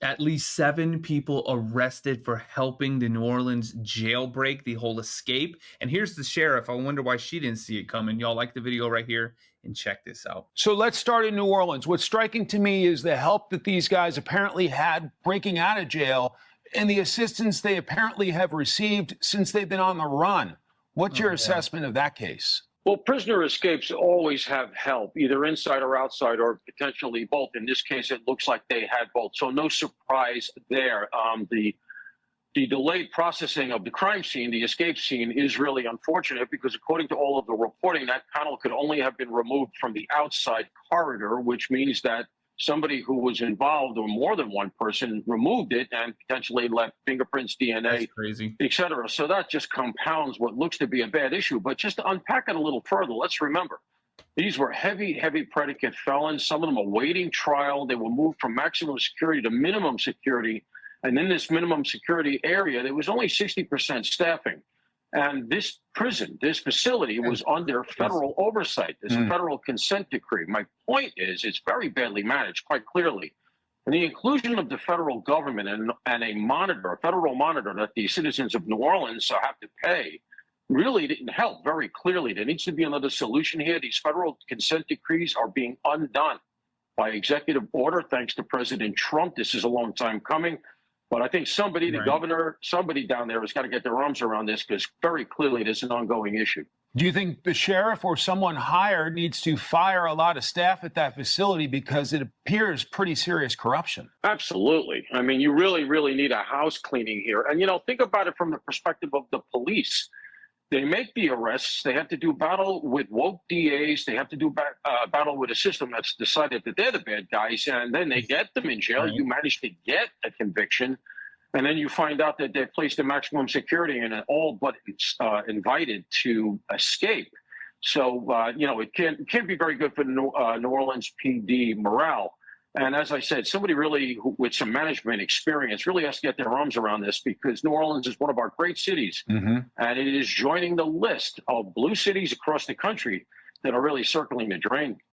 At least 7 people arrested for helping the New Orleans jailbreak, the whole escape. And here's the sheriff. I wonder why she didn't see it coming. Y'all like the video right here? And check this out. So let's start in New Orleans. What's striking to me is the help that these guys apparently had breaking out of jail and the assistance they apparently have received since they've been on the run. What's your assessment of that case? Well, prisoner escapes always have help, either inside or outside, or potentially both. In this case, it looks like they had both. So no surprise there. The delayed processing of the crime scene, the escape scene, is really unfortunate because according to all of the reporting, that panel could only have been removed from the outside corridor, which means that somebody who was involved or more than one person removed it and potentially left fingerprints, DNA, et cetera. So that just compounds what looks to be a bad issue. But just to unpack it a little further, let's remember, these were heavy predicate felons. Some of them awaiting trial. They were moved from maximum security to minimum security. And in this minimum security area, there was only 60% staffing. And this prison, this facility was under federal oversight. There's a federal consent decree. My point is it's very badly managed, quite clearly. And the inclusion of the federal government and a monitor, a federal monitor that the citizens of New Orleans have to pay really didn't help very clearly. There needs to be another solution here. These federal consent decrees are being undone by executive order, thanks to President Trump. This is a long time coming. But I think somebody, the governor, somebody down there has got to get their arms around this because very clearly there's an ongoing issue. Do you think the sheriff or someone hired needs to fire a lot of staff at that facility because it appears pretty serious corruption? Absolutely. I mean, you really need a house cleaning here. And, think about it from the perspective of the police. They make the arrests. They have to do battle with woke DAs. They have to do battle with a system that's decided that they're the bad guys. And then they get them in jail. You manage to get a conviction. And then you find out that they're placed in maximum security and all but invited to escape. So, it can't be very good for New Orleans PD morale. And as I said, somebody really with some management experience really has to get their arms around this because New Orleans is one of our great cities. And it is joining the list of blue cities across the country that are really circling the drain.